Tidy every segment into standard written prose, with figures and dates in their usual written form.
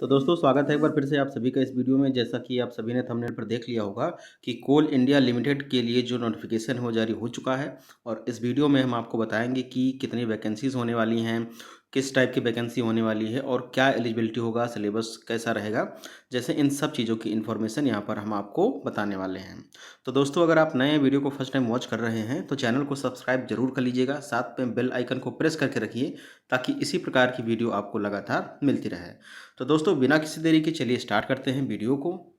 तो दोस्तों स्वागत है एक बार फिर से आप सभी का इस वीडियो में। जैसा कि आप सभी ने थंबनेल पर देख लिया होगा कि कोल इंडिया लिमिटेड के लिए जो नोटिफिकेशन हो जारी हो चुका है और इस वीडियो में हम आपको बताएंगे कि कितनी वैकेंसीज होने वाली हैं, किस टाइप की वैकेंसी होने वाली है और क्या एलिजिबिलिटी होगा, सिलेबस कैसा रहेगा, जैसे इन सब चीज़ों की इन्फॉर्मेशन यहाँ पर हम आपको बताने वाले हैं। तो दोस्तों अगर आप नए वीडियो को फर्स्ट टाइम वॉच कर रहे हैं तो चैनल को सब्सक्राइब जरूर कर लीजिएगा, साथ में बेल आइकन को प्रेस करके रखिए ताकि इसी प्रकार की वीडियो आपको लगातार मिलती रहे। तो दोस्तों बिना किसी देरी के चलिए स्टार्ट करते हैं वीडियो को।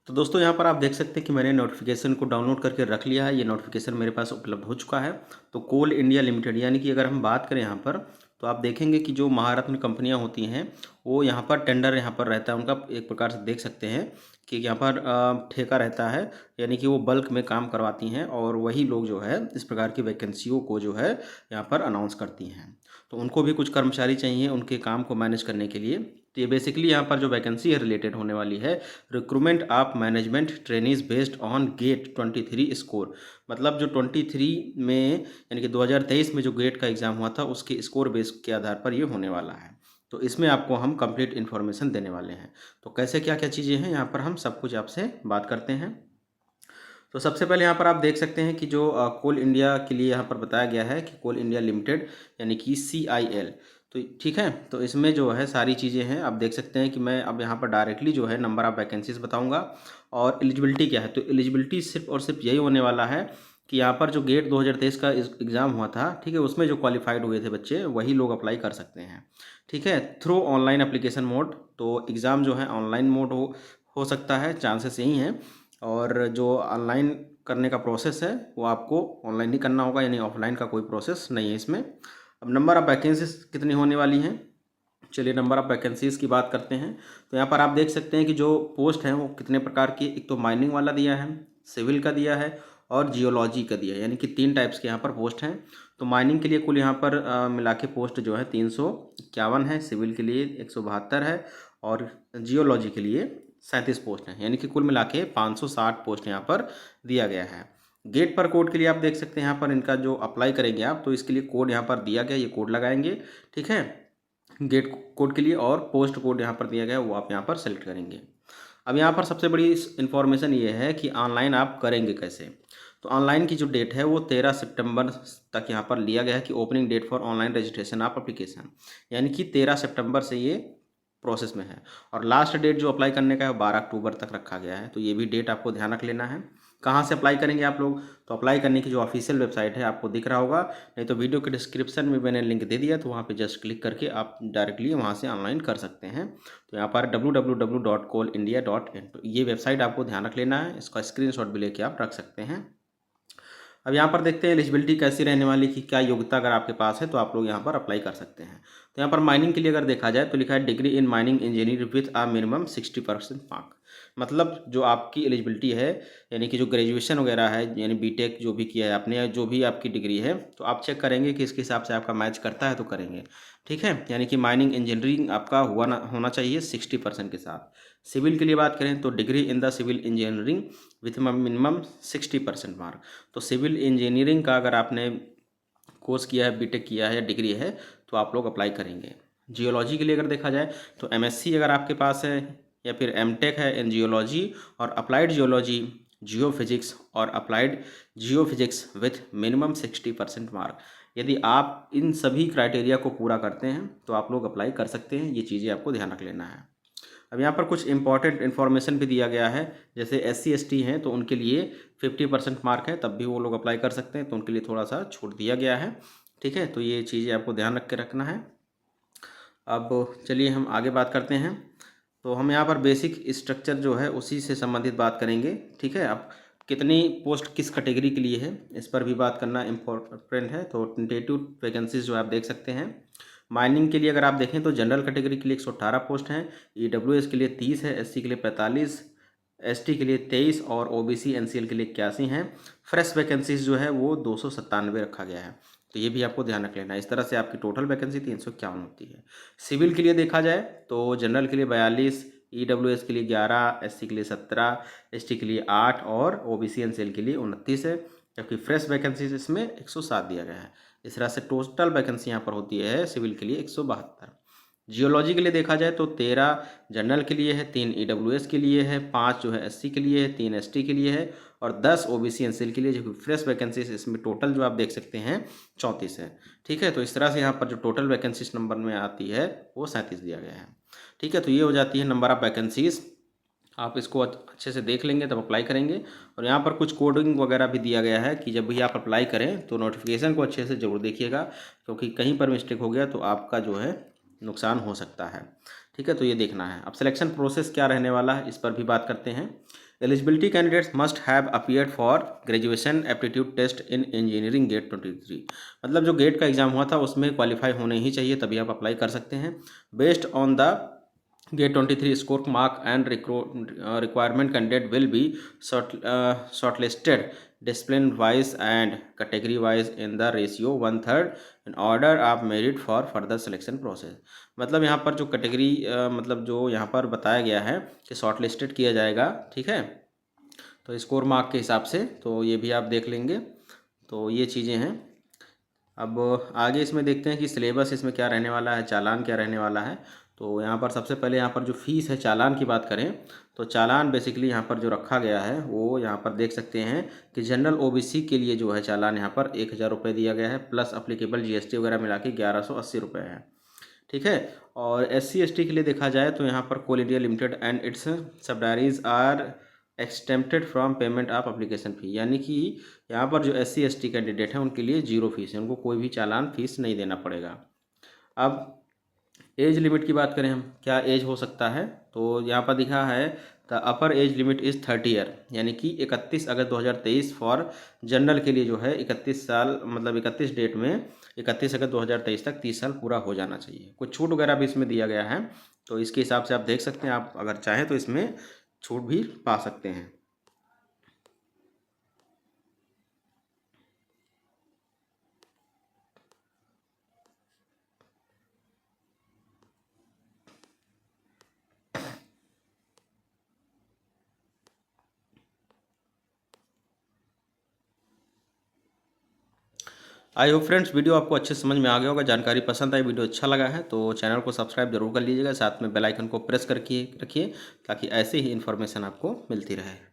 तो दोस्तों यहाँ पर आप देख सकते हैं कि मैंने नोटिफिकेशन को डाउनलोड करके रख लिया है। ये नोटिफिकेशन मेरे पास उपलब्ध हो चुका है। तो कोल इंडिया लिमिटेड यानी कि अगर हम बात करें यहाँ पर तो आप देखेंगे कि जो महारत्न कंपनियाँ होती हैं वो यहाँ पर टेंडर यहाँ पर रहता है उनका, एक प्रकार से देख सकते हैं कि यहाँ पर ठेका रहता है, यानी कि वो बल्क में काम करवाती हैं और वही लोग जो है इस प्रकार की वैकेंसियों को जो है यहाँ पर अनाउंस करती हैं। तो उनको भी कुछ कर्मचारी चाहिए उनके काम को मैनेज करने के लिए। तो ये बेसिकली यहाँ पर जो वैकेंसी है रिलेटेड होने वाली है recruitment of management trainees based on GATE 23 score. मतलब जो 23 में यानी कि 2023 में जो गेट का एग्ज़ाम हुआ था उसके स्कोर बेस के आधार पर ये होने वाला है। तो इसमें आपको हम कंप्लीट इन्फॉर्मेशन देने वाले हैं। तो कैसे क्या क्या चीज़ें हैं यहाँ पर हम सब कुछ आपसे बात करते हैं। तो सबसे पहले यहाँ पर आप देख सकते हैं कि जो कोल इंडिया के लिए यहाँ पर बताया गया है कि कोल इंडिया लिमिटेड यानी कि CIL। तो ठीक है, तो इसमें जो है सारी चीज़ें हैं। आप देख सकते हैं कि मैं अब यहाँ पर डायरेक्टली जो है नंबर ऑफ़ वैकेंसीज बताऊँगा और एलिजिबिलिटी क्या है। तो एलिजिबिलिटी सिर्फ और सिर्फ यही होने वाला है कि यहाँ पर जो गेट 2023 का एग्ज़ाम हुआ था, ठीक है, उसमें जो क्वालिफाइड हुए थे बच्चे वही लोग अप्लाई कर सकते हैं। ठीक है, थ्रू ऑनलाइन एप्लीकेशन मोड। तो एग्ज़ाम जो है ऑनलाइन मोड हो सकता है, चांसेस यही हैं। और जो ऑनलाइन करने का प्रोसेस है वो आपको ऑनलाइन ही करना होगा, यानी ऑफलाइन का कोई प्रोसेस नहीं है इसमें। अब नंबर ऑफ़ वैकेंसीज कितनी होने वाली हैं, चलिए नंबर ऑफ़ वैकेंसीज़ की बात करते हैं। तो यहाँ पर आप देख सकते हैं कि जो पोस्ट हैं वो कितने प्रकार की, एक तो माइनिंग वाला दिया है, सिविल का दिया है और जियोलॉजी का दिया है, यानी कि 3 टाइप्स के यहाँ पर पोस्ट हैं। तो माइनिंग के लिए कुल यहाँ पर मिला के पोस्ट जो है 351 है, सिविल के लिए 172 है और जियोलॉजी के लिए 37 पोस्ट हैं, यानी कि कुल मिला के 560 पोस्ट यहाँ पर दिया गया है। गेट पर कोड के लिए आप देख सकते हैं यहाँ पर इनका जो अप्लाई करेंगे आप, तो इसके लिए कोड यहाँ पर दिया गया, ये कोड लगाएंगे। ठीक है, गेट कोड के लिए और पोस्ट कोड यहाँ पर दिया गया है वो आप यहाँ पर सेलेक्ट करेंगे। अब यहाँ पर सबसे बड़ी इन्फॉर्मेशन ये है कि ऑनलाइन आप करेंगे कैसे। तो ऑनलाइन की जो डेट है वो 13 सितंबर तक यहाँ पर लिया गया है कि opening date for online registration of application, यानी कि 13 सितंबर से ये प्रोसेस में है। और लास्ट डेट जो अप्लाई करने का है 12 अक्टूबर तक रखा गया है। तो ये भी डेट आपको ध्यान रख लेना है। कहाँ से अप्लाई करेंगे आप लोग, तो अप्लाई करने की जो ऑफिशियल वेबसाइट है आपको दिख रहा होगा, नहीं तो वीडियो के डिस्क्रिप्शन में मैंने लिंक दे दिया, तो वहाँ पे जस्ट क्लिक करके आप डायरेक्टली वहाँ से ऑनलाइन कर सकते हैं। तो यहाँ पर www.coalindia.in, तो ये वेबसाइट आपको ध्यान रख लेना है, इसका स्क्रीनशॉट भी लेके आप रख सकते हैं। अब यहाँ पर देखते हैं एलिजिबिलिटी कैसी रहने वाली कि क्या योग्यता अगर आपके पास है तो आप लोग यहाँ पर अप्लाई कर सकते हैं। तो यहाँ पर माइनिंग के लिए अगर देखा जाए तो लिखा है degree in mining engineer with a minimum 60% mark. मतलब जो आपकी एलिजिबिलिटी है, यानी कि जो ग्रेजुएशन वगैरह है, यानी बीटेक जो भी किया है आपने या जो भी आपकी डिग्री है, तो आप चेक करेंगे कि इसके हिसाब से आपका मैच करता है तो करेंगे। ठीक है, यानी कि माइनिंग इंजीनियरिंग आपका होना चाहिए 60% के साथ। सिविल के लिए बात करें तो degree in the civil engineering with minimum 60% mark. तो सिविल इंजीनियरिंग का अगर आपने कोर्स किया है, बीटेक किया है या डिग्री है, तो आप लोग अप्लाई करेंगे। जियोलॉजी के लिए अगर देखा जाए तो एमएससी अगर आपके पास है या फिर एमटेक है इन जियोलॉजी और अप्लाइड जियोलॉजी, जियो फिजिक्स और applied Jio physics with minimum 60% mark, यदि आप इन सभी क्राइटेरिया को पूरा करते हैं तो आप लोग अप्लाई कर सकते हैं। ये चीज़ें आपको ध्यान रख लेना है। अब यहाँ पर कुछ इंपॉर्टेंट इन्फॉर्मेशन भी दिया गया है, जैसे SC ST हैं तो उनके लिए 50% मार्क है, तब भी वो लोग अप्लाई कर सकते हैं, तो उनके लिए थोड़ा सा छूट दिया गया है। ठीक है, तो ये चीज़ें आपको ध्यान रख के रखना है। अब चलिए हम आगे बात करते हैं। तो हम यहाँ पर बेसिक स्ट्रक्चर जो है उसी से संबंधित बात करेंगे। ठीक है, अब कितनी पोस्ट किस कैटेगरी के लिए है इस पर भी बात करना इम्पोर्टेंट है। तो टेंटेटिव वैकेंसीज जो आप देख सकते हैं, माइनिंग के लिए अगर आप देखें तो जनरल कैटेगरी के लिए 118 पोस्ट हैं, EWS के लिए 30 है, SC के लिए 45, ST के लिए 23 और OBC NCL के लिए 81 हैं। फ्रेश वैकेंसीज जो है वो 297 रखा गया है। तो ये भी आपको ध्यान रख लेना है। इस तरह से आपकी टोटल वैकेंसी 351 होती है। सिविल के लिए देखा जाए तो जनरल के लिए 42, EWS के लिए 11, SC के लिए 17, ST के लिए 8 और OBC NCL के लिए 29 है। जबकि फ्रेश वैकेंसीज इसमें 107 दिया गया है। इस तरह से टोटल वैकेंसी यहाँ पर होती है सिविल के लिए 172। जियोलॉजी के लिए देखा जाए तो 13 जनरल के लिए है, 3 ईडब्ल्यूएस के लिए है, 5 जो है एससी के लिए है, 3 एसटी के लिए है और 10 ओबीसी एनसीएल के लिए, जो फ्रेश वैकेंसीज इसमें टोटल जो आप देख सकते हैं 34 है। ठीक है, तो इस तरह से यहाँ पर जो टोटल वैकेंसीज नंबर में आती है वो 37 दिया गया है। ठीक है, तो ये हो जाती है नंबर ऑफ वैकेंसीज। आप इसको अच्छे से देख लेंगे तब अप्लाई करेंगे। और यहाँ पर कुछ कोडिंग वगैरह भी दिया गया है कि जब भी आप अप्लाई करें तो नोटिफिकेशन को अच्छे से ज़रूर देखिएगा, क्योंकि कहीं पर मिस्टेक हो गया तो आपका जो है नुकसान हो सकता है। ठीक है, तो ये देखना है। अब सिलेक्शन प्रोसेस क्या रहने वाला है इस पर भी बात करते हैं। Eligibility candidates must have appeared for graduation aptitude test in engineering GATE 23। मतलब जो गेट का एग्जाम हुआ था उसमें क्वालिफाई होने ही चाहिए, तभी आप अप्लाई कर सकते हैं। Based on the Gate 23 score mark and requirement candidate will be shortlisted discipline wise and category wise in the ratio 1/3 in order of merit for further selection process। मतलब यहाँ पर जो कैटेगरी मतलब जो यहाँ पर बताया गया है कि शॉर्ट लिस्टेड किया जाएगा। ठीक है, तो स्कोर मार्क के हिसाब से, तो ये भी आप देख लेंगे। तो ये चीज़ें हैं। अब आगे इसमें देखते हैं कि सिलेबस इसमें क्या रहने वाला है, चालान क्या रहने वाला है। तो यहाँ पर सबसे पहले यहाँ पर जो फीस है चालान की बात करें तो चालान बेसिकली यहाँ पर जो रखा गया है वो यहाँ पर देख सकते हैं कि जनरल ओबीसी के लिए जो है चालान यहाँ पर 1000 रुपये दिया गया है, प्लस अप्लीकेबल जीएसटी वगैरह मिला के 1180 रुपये है। ठीक है, और एससी एसटी के लिए देखा जाए तो यहाँ पर Coal India Limited and its subsidiaries are exempted from payment of application fee, यानी कि यहाँ पर जो एससी एसटी कैंडिडेट हैं उनके लिए 0 फीस है, उनको कोई भी चालान फीस नहीं देना पड़ेगा। अब एज लिमिट की बात करें हम, क्या एज हो सकता है, तो यहाँ पर दिखा है the upper age limit is 30 year, यानी कि 31 अगस्त 2023 फॉर जनरल के लिए जो है 31 साल, मतलब 31 डेट में 31 अगस्त 2023 तक 30 साल पूरा हो जाना चाहिए। कुछ छूट वगैरह भी इसमें दिया गया है, तो इसके हिसाब से आप देख सकते हैं, आप अगर चाहें तो इसमें छूट भी पा सकते हैं। आई होप फ्रेंड्स वीडियो आपको अच्छे समझ में आ गया होगा, जानकारी पसंद आई, वीडियो अच्छा लगा है तो चैनल को सब्सक्राइब जरूर कर लीजिएगा, साथ में बेल आइकन को प्रेस करके रखिए ताकि ऐसे ही इन्फॉर्मेशन आपको मिलती रहे।